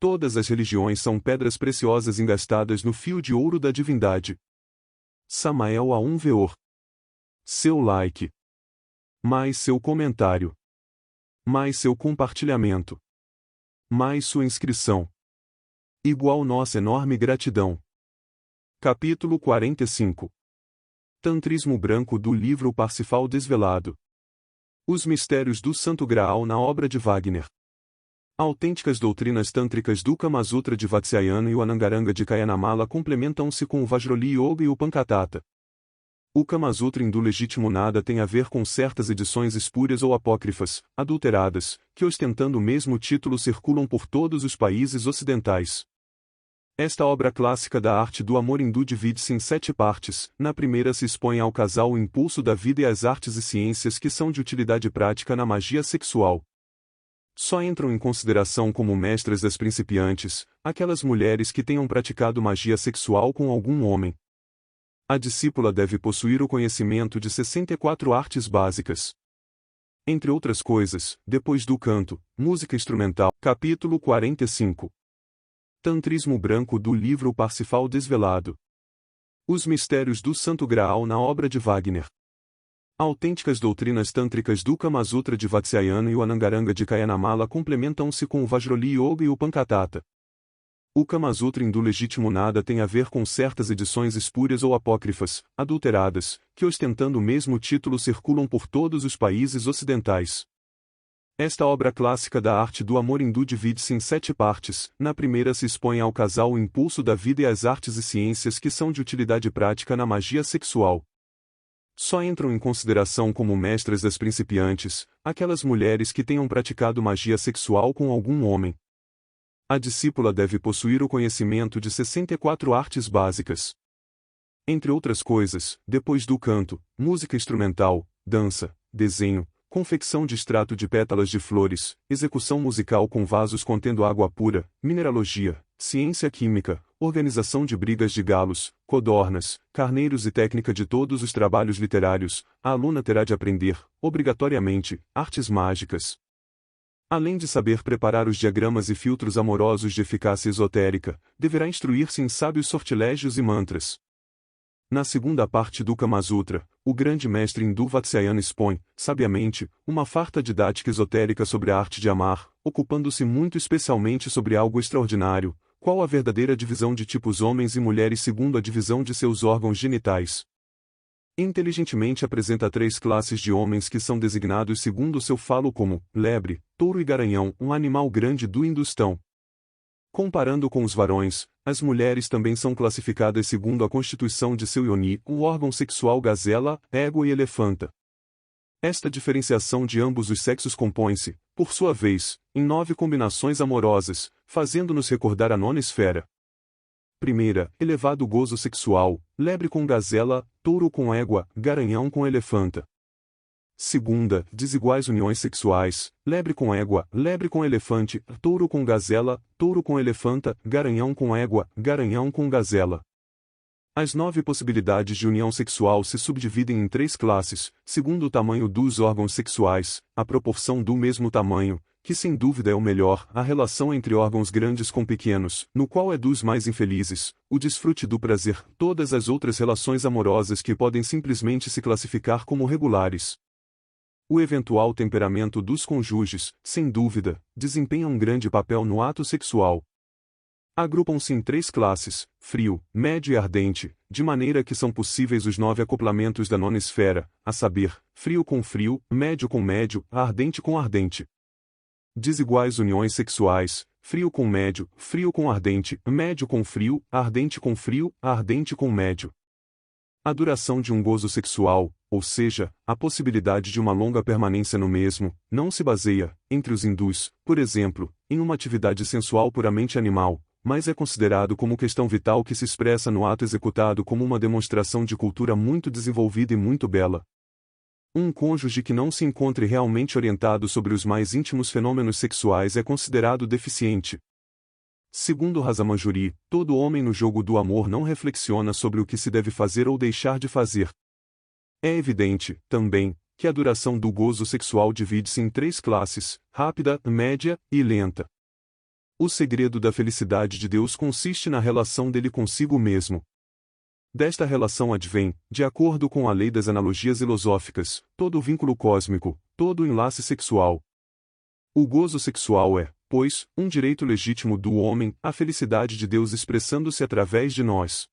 Todas as religiões são pedras preciosas engastadas no fio de ouro da divindade. Samael A1 Veor. Seu like. Mais seu comentário. Mais seu compartilhamento. Mais sua inscrição. Igual nossa enorme gratidão. Capítulo 45. Tantrismo branco do livro Parsifal Desvelado. Os mistérios do Santo Graal na obra de Wagner. Autênticas doutrinas tântricas do Kama Sutra de Vatsyayana e o Anangaranga de Kayanamala complementam-se com o Vajroli Yoga e o Pankatata. O Kama Sutra hindu legítimo nada tem a ver com certas edições espúrias ou apócrifas, adulteradas, que ostentando o mesmo título circulam por todos os países ocidentais. Esta obra clássica da arte do amor hindu divide-se em 7 partes. Na primeira se expõe ao casal o impulso da vida e as artes e ciências que são de utilidade prática na magia sexual. Só entram em consideração como mestras das principiantes, aquelas mulheres que tenham praticado magia sexual com algum homem. A discípula deve possuir o conhecimento de 64 artes básicas. Entre outras coisas, depois do canto, música instrumental. Capítulo 45. Tantrismo branco do livro Parsifal Desvelado. Os mistérios do Santo Graal na obra de Wagner. Autênticas doutrinas tântricas do Kama Sutra de Vatsyayana e o Anangaranga de Kayanamala complementam-se com o Vajroli Yoga e o Pankatata. O Kama Sutra hindu legítimo nada tem a ver com certas edições espúrias ou apócrifas, adulteradas, que ostentando o mesmo título circulam por todos os países ocidentais. Esta obra clássica da arte do amor hindu divide-se em 7 partes. Na primeira se expõe ao casal o impulso da vida e as artes e ciências que são de utilidade prática na magia sexual. Só entram em consideração como mestras das principiantes, aquelas mulheres que tenham praticado magia sexual com algum homem. A discípula deve possuir o conhecimento de 64 artes básicas. Entre outras coisas, depois do canto, música instrumental, dança, desenho, confecção de extrato de pétalas de flores, execução musical com vasos contendo água pura, mineralogia, ciência química, organização de brigas de galos, codornas, carneiros e técnica de todos os trabalhos literários, a aluna terá de aprender, obrigatoriamente, artes mágicas. Além de saber preparar os diagramas e filtros amorosos de eficácia esotérica, deverá instruir-se em sábios sortilégios e mantras. Na segunda parte do Kama Sutra, o grande mestre hindu Vatsyayana expõe, sabiamente, uma farta didática esotérica sobre a arte de amar, ocupando-se muito especialmente sobre algo extraordinário, qual a verdadeira divisão de tipos homens e mulheres segundo a divisão de seus órgãos genitais. Inteligentemente apresenta 3 classes de homens que são designados segundo seu falo como lebre, touro e garanhão, um animal grande do Hindustão. Comparando com os varões, as mulheres também são classificadas segundo a constituição de seu yoni, o órgão sexual gazela, égua e elefanta. Esta diferenciação de ambos os sexos compõe-se, por sua vez, em 9 combinações amorosas, fazendo-nos recordar a 9ª esfera. Primeira, elevado gozo sexual, lebre com gazela, touro com égua, garanhão com elefanta. Segunda, desiguais uniões sexuais, lebre com égua, lebre com elefante, touro com gazela, touro com elefanta, garanhão com égua, garanhão com gazela. As 9 possibilidades de união sexual se subdividem em 3 classes, segundo o tamanho dos órgãos sexuais, a proporção do mesmo tamanho, que sem dúvida é o melhor, a relação entre órgãos grandes com pequenos, no qual é dos mais infelizes, o desfrute do prazer, todas as outras relações amorosas que podem simplesmente se classificar como regulares. O eventual temperamento dos cônjuges, sem dúvida, desempenha um grande papel no ato sexual. Agrupam-se em 3 classes, frio, médio e ardente, de maneira que são possíveis os 9 acoplamentos da 9ª esfera, a saber, frio com frio, médio com médio, ardente com ardente. Desiguais uniões sexuais, frio com médio, frio com ardente, médio com frio, ardente com médio. A duração de um gozo sexual, ou seja, a possibilidade de uma longa permanência no mesmo, não se baseia, entre os hindus, por exemplo, em uma atividade sensual puramente animal, mas é considerado como questão vital que se expressa no ato executado como uma demonstração de cultura muito desenvolvida e muito bela. Um cônjuge que não se encontre realmente orientado sobre os mais íntimos fenômenos sexuais é considerado deficiente. Segundo Razamanjuri, todo homem no jogo do amor não reflexiona sobre o que se deve fazer ou deixar de fazer. É evidente, também, que a duração do gozo sexual divide-se em 3 classes, rápida, média e lenta. O segredo da felicidade de Deus consiste na relação dele consigo mesmo. Desta relação advém, de acordo com a lei das analogias filosóficas, todo o vínculo cósmico, todo o enlace sexual. O gozo sexual é, pois, um direito legítimo do homem, a felicidade de Deus expressando-se através de nós.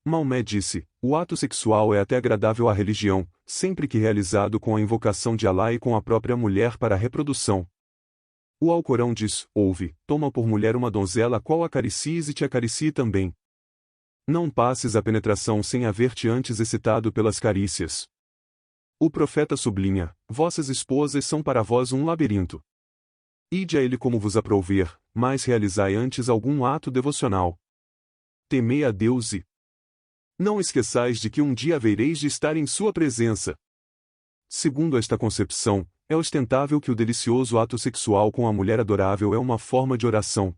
Maomé disse, o ato sexual é até agradável à religião, sempre que realizado com a invocação de Alá e com a própria mulher para a reprodução. O Alcorão diz, ouve, toma por mulher uma donzela a qual acaricies e te acaricie também. Não passes a penetração sem haver-te antes excitado pelas carícias. O profeta sublinha, vossas esposas são para vós um labirinto. Ide a ele como vos aprouver, mas realizai antes algum ato devocional. Temei a Deus e não esqueçais de que um dia havereis de estar em sua presença. Segundo esta concepção, é ostentável que o delicioso ato sexual com a mulher adorável é uma forma de oração.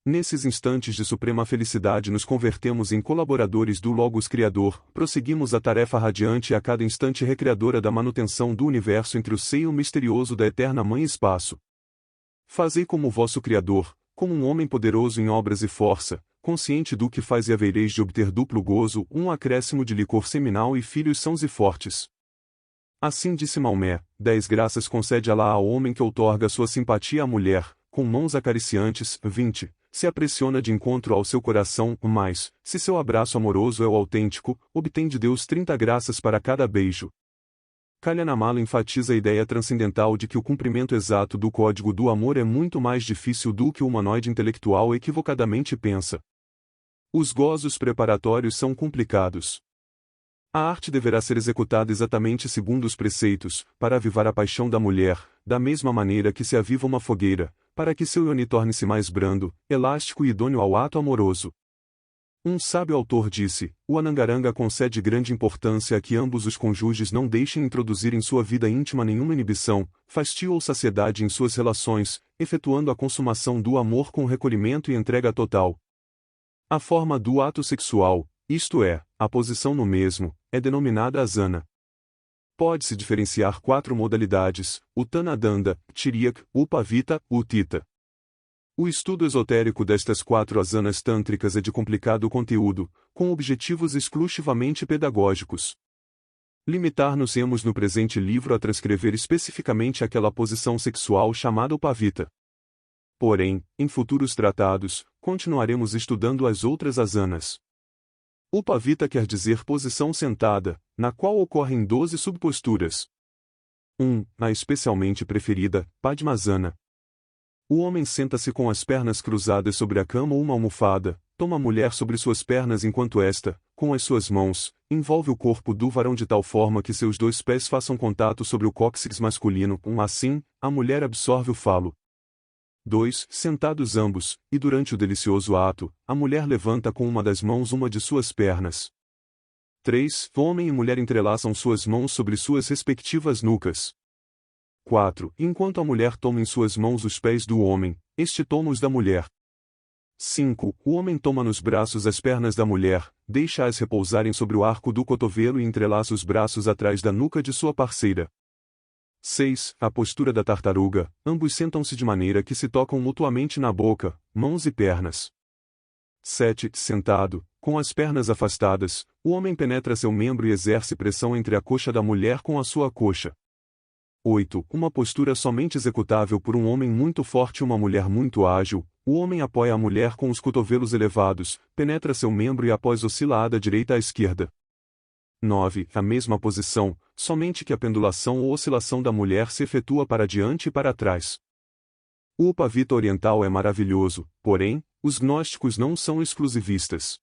Nesses instantes de suprema felicidade nos convertemos em colaboradores do Logos Criador, prosseguimos a tarefa radiante e a cada instante recreadora da manutenção do universo entre o seio misterioso da eterna Mãe Espaço. Fazei como vosso Criador, como um homem poderoso em obras e força, consciente do que faz e havereis de obter duplo gozo, um acréscimo de licor seminal e filhos sãos e fortes. Assim disse Maomé, 10 graças concede Alá ao homem que outorga sua simpatia à mulher, com mãos acariciantes, 20, se apressiona de encontro ao seu coração, mas, se seu abraço amoroso é o autêntico, obtém de Deus 30 graças para cada beijo. Kalyanamala enfatiza a ideia transcendental de que o cumprimento exato do código do amor é muito mais difícil do que o humanoide intelectual equivocadamente pensa. Os gozos preparatórios são complicados. A arte deverá ser executada exatamente segundo os preceitos, para avivar a paixão da mulher, da mesma maneira que se aviva uma fogueira, para que seu ioni torne-se mais brando, elástico e idôneo ao ato amoroso. Um sábio autor disse, o Anangaranga concede grande importância a que ambos os cônjuges não deixem introduzir em sua vida íntima nenhuma inibição, fastio ou saciedade em suas relações, efetuando a consumação do amor com recolhimento e entrega total. A forma do ato sexual, isto é, a posição no mesmo, é denominada asana. Pode-se diferenciar 4 modalidades, o Tanadanda, Tiriyak, Upavita, Utita. O estudo esotérico destas 4 asanas tântricas é de complicado conteúdo, com objetivos exclusivamente pedagógicos. Limitar-nos-emos no presente livro a transcrever especificamente aquela posição sexual chamada Upavita. Porém, em futuros tratados, continuaremos estudando as outras asanas. Upavita quer dizer posição sentada, na qual ocorrem 12 subposturas. 1. A especialmente preferida, Padmasana. O homem senta-se com as pernas cruzadas sobre a cama ou uma almofada, toma a mulher sobre suas pernas enquanto esta, com as suas mãos, envolve o corpo do varão de tal forma que seus 2 pés façam contato sobre o cóccix masculino. Assim, a mulher absorve o falo. 2. Sentados ambos, e durante o delicioso ato, a mulher levanta com uma das mãos uma de suas pernas. 3. Homem e mulher entrelaçam suas mãos sobre suas respectivas nucas. 4. Enquanto a mulher toma em suas mãos os pés do homem, este toma os da mulher. 5. O homem toma nos braços as pernas da mulher, deixa-as repousarem sobre o arco do cotovelo e entrelaça os braços atrás da nuca de sua parceira. 6. A postura da tartaruga, ambos sentam-se de maneira que se tocam mutuamente na boca, mãos e pernas. 7. Sentado, com as pernas afastadas, o homem penetra seu membro e exerce pressão entre a coxa da mulher com a sua coxa. 8. Uma postura somente executável por um homem muito forte e uma mulher muito ágil, o homem apoia a mulher com os cotovelos elevados, penetra seu membro e após oscila da direita à esquerda. 9. A mesma posição, somente que a pendulação ou oscilação da mulher se efetua para diante e para trás. O Upavita oriental é maravilhoso, porém, os gnósticos não são exclusivistas.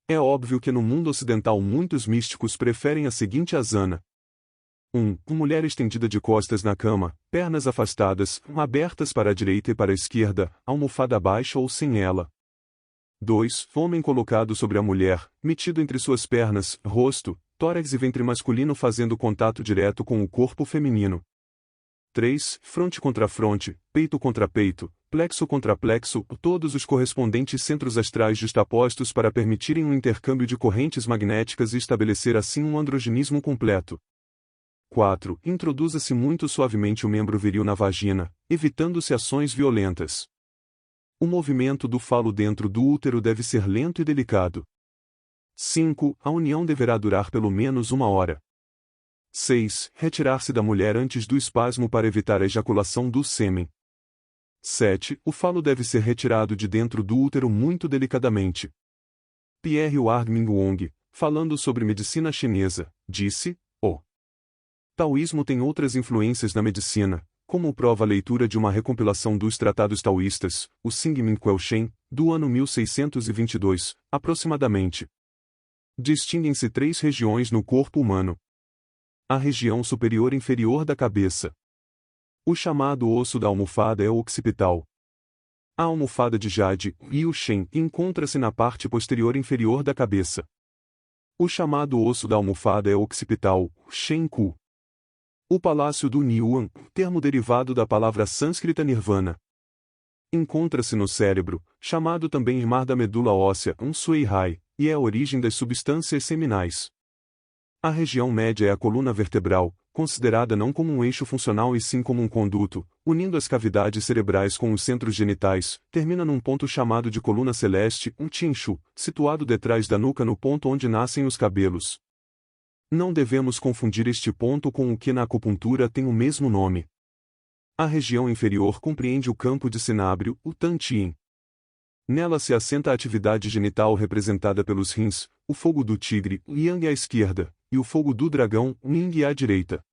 É óbvio que no mundo ocidental muitos místicos preferem a seguinte asana. 1. Mulher estendida de costas na cama, pernas afastadas, abertas para a direita e para a esquerda, almofada baixa ou sem ela. 2. Homem colocado sobre a mulher, metido entre suas pernas, rosto, tórax e ventre masculino fazendo contato direto com o corpo feminino. 3. Fronte contra fronte, peito contra peito, plexo contra plexo, todos os correspondentes centros astrais justapostos para permitirem um intercâmbio de correntes magnéticas e estabelecer assim um androgenismo completo. 4. Introduza-se muito suavemente o membro viril na vagina, evitando-se ações violentas. O movimento do falo dentro do útero deve ser lento e delicado. 5. A união deverá durar pelo menos 1 hora. 6. Retirar-se da mulher antes do espasmo para evitar a ejaculação do sêmen. 7. O falo deve ser retirado de dentro do útero muito delicadamente. Pierre Wang Wong, falando sobre medicina chinesa, disse: o taoísmo tem outras influências na medicina, como prova a leitura de uma recompilação dos tratados taoístas, o Xingmin Quelshen, do ano 1622, aproximadamente. Distinguem-se 3 regiões no corpo humano. A região superior inferior da cabeça. O chamado osso da almofada é o occipital. A almofada de jade, Yu Shen, encontra-se na parte posterior inferior da cabeça. O chamado osso da almofada é o occipital, Shen Ku. O palácio do Niuan, termo derivado da palavra sânscrita nirvana. Encontra-se no cérebro, chamado também mar da medula óssea, Sui Hai, e é a origem das substâncias seminais. A região média é a coluna vertebral, considerada não como um eixo funcional e sim como um conduto, unindo as cavidades cerebrais com os centros genitais, termina num ponto chamado de coluna celeste, Tianshu, situado detrás da nuca no ponto onde nascem os cabelos. Não devemos confundir este ponto com o que na acupuntura tem o mesmo nome. A região inferior compreende o campo de sinábrio, o Tantien. Nela se assenta a atividade genital representada pelos rins, o fogo do tigre, Yang à esquerda, e o fogo do dragão, Ning à direita.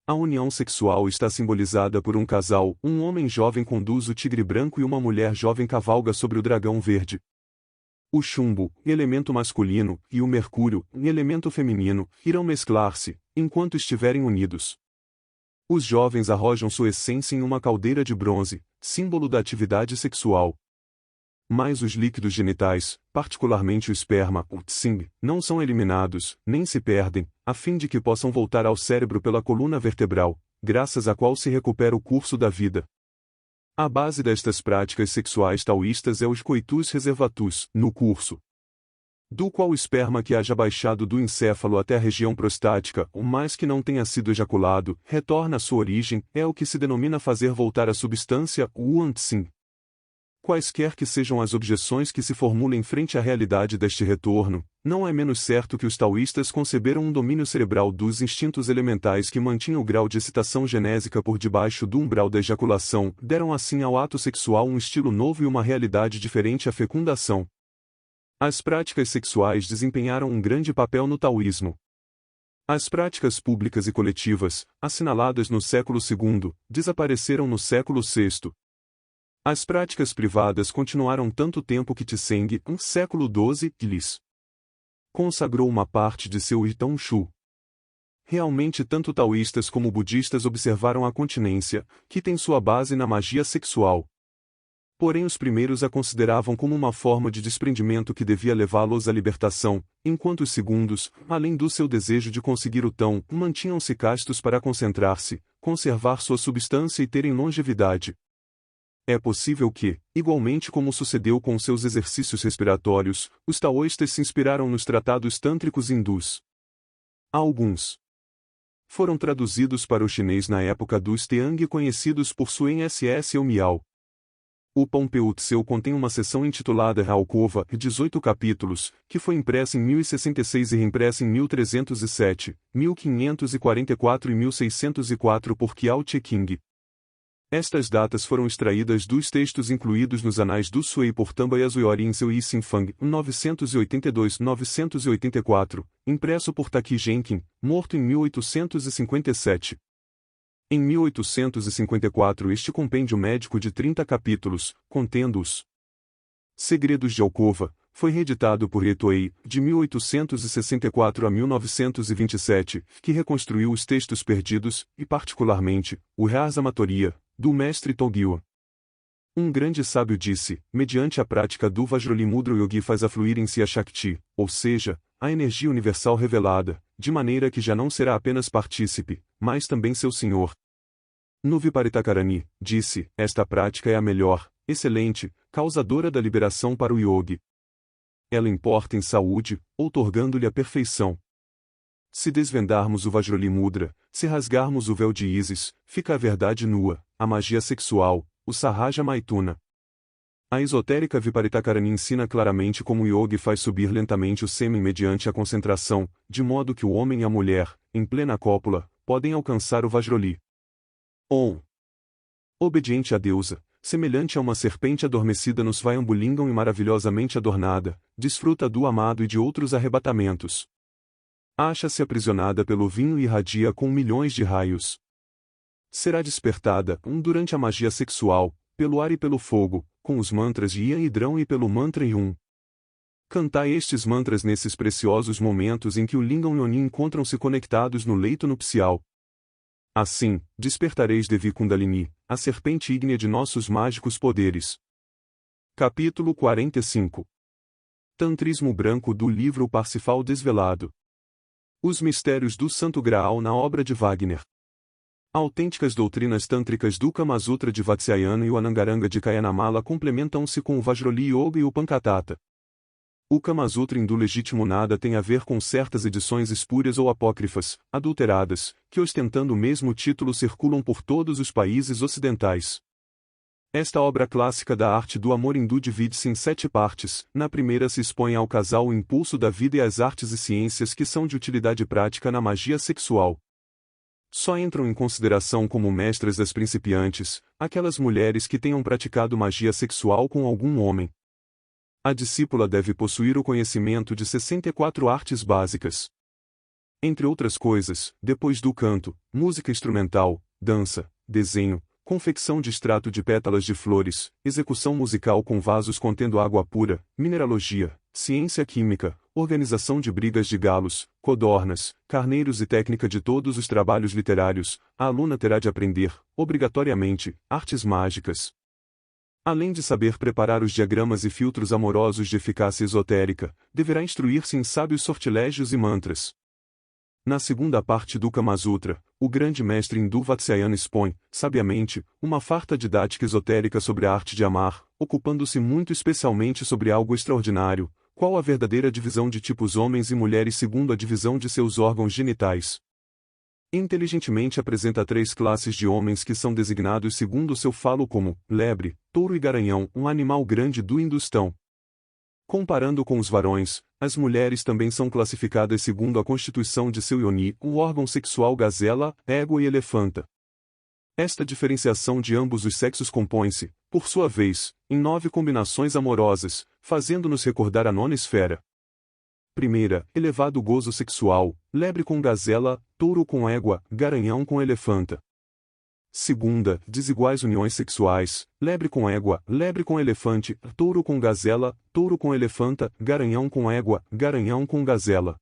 A união sexual está simbolizada por um casal, um homem jovem conduz o tigre branco e uma mulher jovem cavalga sobre o dragão verde. O chumbo, elemento masculino, e o mercúrio, elemento feminino, irão mesclar-se, enquanto estiverem unidos. Os jovens arrojam sua essência em uma caldeira de bronze, símbolo da atividade sexual. Mas os líquidos genitais, particularmente o esperma, o tsing, não são eliminados, nem se perdem, a fim de que possam voltar ao cérebro pela coluna vertebral, graças à qual se recupera o curso da vida. A base destas práticas sexuais taoístas é os coitus reservatus, no curso, do qual o esperma que haja baixado do encéfalo até a região prostática, o mais que não tenha sido ejaculado, retorna à sua origem, é o que se denomina fazer voltar a substância, o Wan Tsing. Quaisquer que sejam as objeções que se formulem frente à realidade deste retorno, não é menos certo que os taoístas conceberam um domínio cerebral dos instintos elementais que mantinha o grau de excitação genésica por debaixo do umbral da ejaculação, deram assim ao ato sexual um estilo novo e uma realidade diferente à fecundação. As práticas sexuais desempenharam um grande papel no taoísmo. As práticas públicas e coletivas, assinaladas no século II, desapareceram no século VI. As práticas privadas continuaram tanto tempo que Tseng, século XII, lhes consagrou uma parte de seu Itão Shu. Realmente tanto taoístas como budistas observaram a continência, que tem sua base na magia sexual. Porém os primeiros a consideravam como uma forma de desprendimento que devia levá-los à libertação, enquanto os segundos, além do seu desejo de conseguir o tão, mantinham-se castos para concentrar-se, conservar sua substância e terem longevidade. É possível que, igualmente como sucedeu com seus exercícios respiratórios, os taoístas se inspiraram nos tratados tântricos hindus. Alguns foram traduzidos para o chinês na época dos Teang conhecidos por Suen Ss ou Miao. O Pompeu Tseu contém uma seção intitulada A Alcova, 18 capítulos, que foi impressa em 1066 e reimpressa em 1307, 1544 e 1604 por Qiao Cheqing. Estas datas foram extraídas dos textos incluídos nos Anais do Sui por Tamba Yasuyori em seu Yi Sinfang, 982-984, impresso por Taki Genkin, morto em 1857. Em 1854 este compêndio médico de 30 capítulos, contendo os Segredos de Alcova, foi reeditado por Etoei, de 1864 a 1927, que reconstruiu os textos perdidos, e particularmente, o Rasa-Matoria, do mestre Togyo. Um grande sábio disse, mediante a prática do Vajralimudra o yogi faz afluir em si a Shakti, ou seja, a energia universal revelada, de maneira que já não será apenas partícipe, mas também seu senhor. No Viparitakarani, disse, esta prática é a melhor, excelente, causadora da liberação para o yogi. Ela importa em saúde, outorgando-lhe a perfeição. Se desvendarmos o Vajralimudra, se rasgarmos o véu de Ísis, fica a verdade nua, a magia sexual, o Sahaja Maituna. A esotérica Viparitakarani ensina claramente como o yogi faz subir lentamente o sêmen mediante a concentração, de modo que o homem e a mulher, em plena cópula, podem alcançar o Vajroli. Obediente à deusa, semelhante a uma serpente adormecida no Svayambulingam e maravilhosamente adornada, desfruta do amado e de outros arrebatamentos. Acha-se aprisionada pelo vinho e irradia com milhões de raios. Será despertada, durante a magia sexual, pelo ar e pelo fogo, com os mantras de Ian e Drão e pelo mantra Yum. Cantai estes mantras nesses preciosos momentos em que o Lingam e Oni encontram-se conectados no leito nupcial. Assim, despertareis Devi Kundalini, a serpente ígnea de nossos mágicos poderes. Capítulo 45. Tantrismo branco do livro Parsifal Desvelado. Os mistérios do Santo Graal na obra de Wagner. Autênticas doutrinas tântricas do Kama Sutra de Vatsyayana e o Anangaranga de Kayanamala complementam-se com o Vajroli Yoga e o Pankatata. O Kama Sutra hindu legítimo nada tem a ver com certas edições espúrias ou apócrifas, adulteradas, que ostentando o mesmo título circulam por todos os países ocidentais. Esta obra clássica da arte do amor hindu divide-se em 7 partes. Na primeira se expõe ao casal o impulso da vida e as artes e ciências que são de utilidade prática na magia sexual. Só entram em consideração como mestras das principiantes, aquelas mulheres que tenham praticado magia sexual com algum homem. A discípula deve possuir o conhecimento de 64 artes básicas. Entre outras coisas, depois do canto, música instrumental, dança, desenho, confecção de extrato de pétalas de flores, execução musical com vasos contendo água pura, mineralogia, ciência química, organização de brigas de galos, codornas, carneiros e técnica de todos os trabalhos literários, a aluna terá de aprender, obrigatoriamente, artes mágicas. Além de saber preparar os diagramas e filtros amorosos de eficácia esotérica, deverá instruir-se em sábios sortilégios e mantras. Na segunda parte do Kama Sutra, o grande mestre hindu Vatsyayana expõe, sabiamente, uma farta didática esotérica sobre a arte de amar, ocupando-se muito especialmente sobre algo extraordinário, qual a verdadeira divisão de tipos homens e mulheres segundo a divisão de seus órgãos genitais. Inteligentemente apresenta 3 classes de homens que são designados segundo seu falo como lebre, touro e garanhão, um animal grande do Hindustão. Comparando com os varões, as mulheres também são classificadas segundo a constituição de seu yoni, o órgão sexual gazela, égua e elefanta. Esta diferenciação de ambos os sexos compõe-se, por sua vez, em 9 combinações amorosas, fazendo-nos recordar a 9ª esfera. Primeira, elevado gozo sexual, lebre com gazela, touro com égua, garanhão com elefanta. Segunda, desiguais uniões sexuais, lebre com égua, lebre com elefante, touro com gazela, touro com elefanta, garanhão com égua, garanhão com gazela.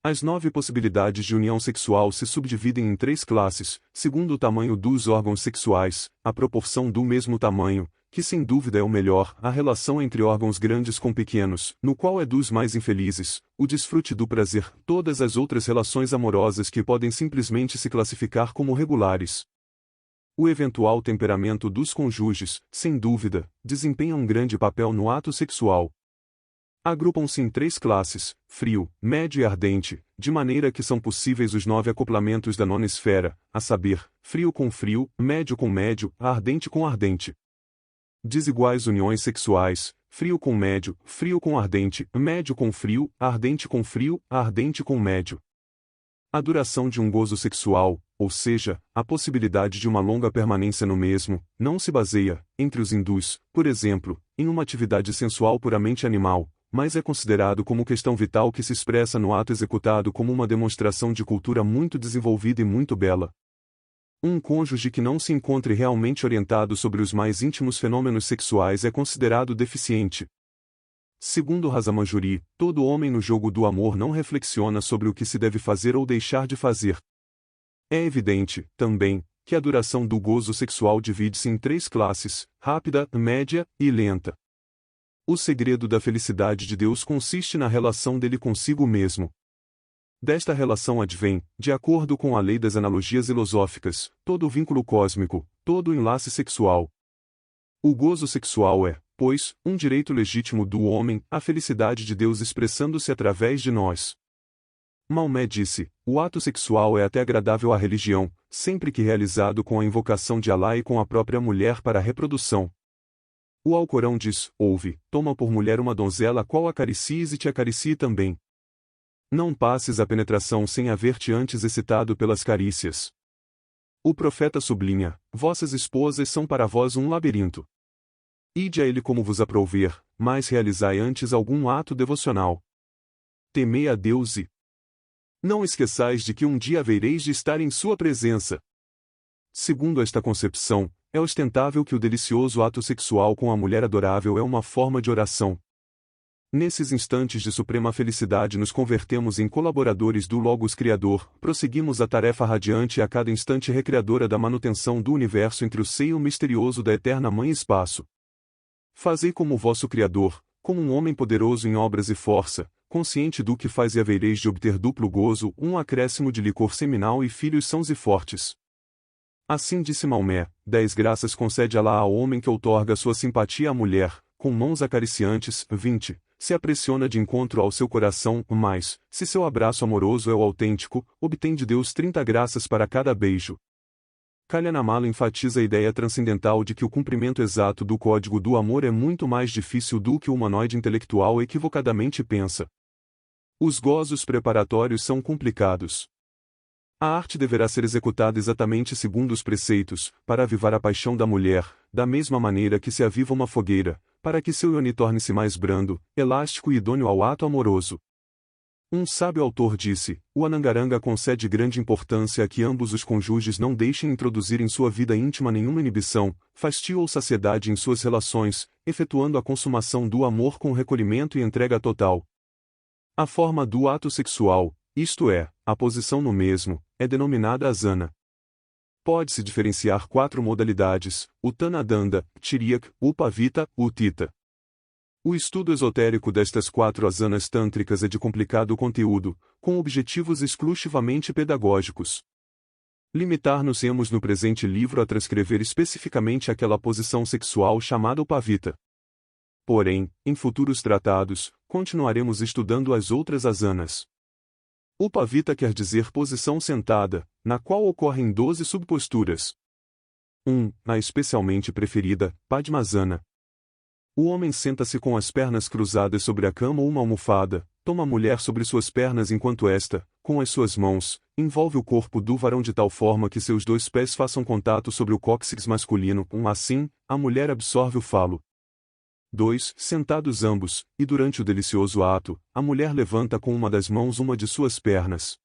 As 9 possibilidades de união sexual se subdividem em 3 classes, segundo o tamanho dos órgãos sexuais, a proporção do mesmo tamanho, que sem dúvida é o melhor, a relação entre órgãos grandes com pequenos, no qual é dos mais infelizes, o desfrute do prazer, todas as outras relações amorosas que podem simplesmente se classificar como regulares. O eventual temperamento dos cônjuges, sem dúvida, desempenha um grande papel no ato sexual. Agrupam-se em 3 classes, frio, médio e ardente, de maneira que são possíveis os 9 acoplamentos da 9ª esfera, a saber, frio com frio, médio com médio, ardente com ardente. Desiguais uniões sexuais, frio com ardente, médio com frio, ardente com médio. A duração de um gozo sexual, ou seja, a possibilidade de uma longa permanência no mesmo, não se baseia, entre os hindus, por exemplo, em uma atividade sensual puramente animal, mas é considerado como questão vital que se expressa no ato executado como uma demonstração de cultura muito desenvolvida e muito bela. Um cônjuge que não se encontre realmente orientado sobre os mais íntimos fenômenos sexuais é considerado deficiente. Segundo Rasamanjuri, todo homem no jogo do amor não reflexiona sobre o que se deve fazer ou deixar de fazer. É evidente, também, que a duração do gozo sexual divide-se em 3 classes, rápida, média e lenta. O segredo da felicidade de Deus consiste na relação dele consigo mesmo. Desta relação advém, de acordo com a lei das analogias filosóficas, todo o vínculo cósmico, todo o enlace sexual. O gozo sexual é, pois, um direito legítimo do homem, a felicidade de Deus expressando-se através de nós. Maomé disse, o ato sexual é até agradável à religião, sempre que realizado com a invocação de Alá e com a própria mulher para a reprodução. O Alcorão diz: ouve, toma por mulher uma donzela a qual acaricies e te acaricie também. Não passes a penetração sem haver-te antes excitado pelas carícias. O profeta sublinha: vossas esposas são para vós um labirinto. Ide a ele como vos aprouver, mas realizai antes algum ato devocional. Temei a Deus e não esqueçais de que um dia havereis de estar em sua presença. Segundo esta concepção, é ostentável que o delicioso ato sexual com a mulher adorável é uma forma de oração. Nesses instantes de suprema felicidade nos convertemos em colaboradores do Logos Criador, prosseguimos a tarefa radiante e a cada instante recreadora da manutenção do universo entre o seio misterioso da eterna Mãe Espaço. Fazei como vosso Criador, como um homem poderoso em obras e força, consciente do que faz e havereis de obter duplo gozo, um acréscimo de licor seminal e filhos sãos e fortes. Assim disse Maomé: 10 graças concede Alá ao homem que outorga sua simpatia à mulher, com mãos acariciantes. 20. Se apressiona de encontro ao seu coração, mas, se seu abraço amoroso é o autêntico, obtém de Deus 30 graças para cada beijo. Kalyanamala enfatiza a ideia transcendental de que o cumprimento exato do código do amor é muito mais difícil do que o humanoide intelectual equivocadamente pensa. Os gozos preparatórios são complicados. A arte deverá ser executada exatamente segundo os preceitos, para avivar a paixão da mulher, da mesma maneira que se aviva uma fogueira, para que seu ioni torne-se mais brando, elástico e idôneo ao ato amoroso. Um sábio autor disse: o Anangaranga concede grande importância a que ambos os cônjuges não deixem introduzir em sua vida íntima nenhuma inibição, fastio ou saciedade em suas relações, efetuando a consumação do amor com recolhimento e entrega total. A forma do ato sexual, isto é, a posição no mesmo, é denominada asana. Pode-se diferenciar 4 modalidades: o Tanadanda, Tiriyak, Upavita, Utita. O estudo esotérico destas 4 asanas tântricas é de complicado conteúdo, com objetivos exclusivamente pedagógicos. Limitar-nos-emos no presente livro a transcrever especificamente aquela posição sexual chamada Upavita. Porém, em futuros tratados, continuaremos estudando as outras asanas. Upavita quer dizer posição sentada, na qual ocorrem 12 subposturas. 1. A especialmente preferida, Padmasana. O homem senta-se com as pernas cruzadas sobre a cama ou uma almofada, toma a mulher sobre suas pernas enquanto esta, com as suas mãos, envolve o corpo do varão de tal forma que seus 2 pés façam contato sobre o cóccix masculino. Assim, a mulher absorve o falo. 2. Sentados ambos, e durante o delicioso ato, a mulher levanta com uma das mãos uma de suas pernas.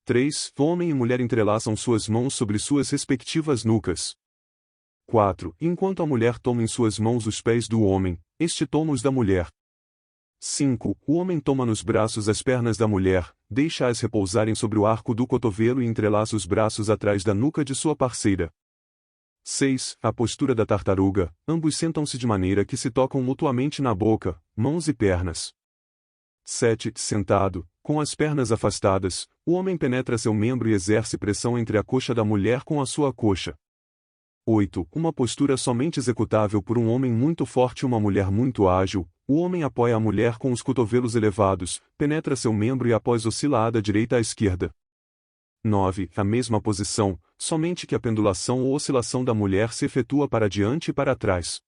3. Homem e mulher entrelaçam suas mãos sobre suas respectivas nucas. 4. Enquanto a mulher toma em suas mãos os pés do homem, este toma os da mulher. 5. O homem toma nos braços as pernas da mulher, deixa-as repousarem sobre o arco do cotovelo e entrelaça os braços atrás da nuca de sua parceira. 6. A postura da tartaruga, ambos sentam-se de maneira que se tocam mutuamente na boca, mãos e pernas. 7. Sentado, com as pernas afastadas, o homem penetra seu membro e exerce pressão entre a coxa da mulher com a sua coxa. 8. Uma postura somente executável por um homem muito forte e uma mulher muito ágil, o homem apoia a mulher com os cotovelos elevados, penetra seu membro e após oscila da direita à esquerda. 9. A mesma posição, somente que a pendulação ou oscilação da mulher se efetua para diante e para trás.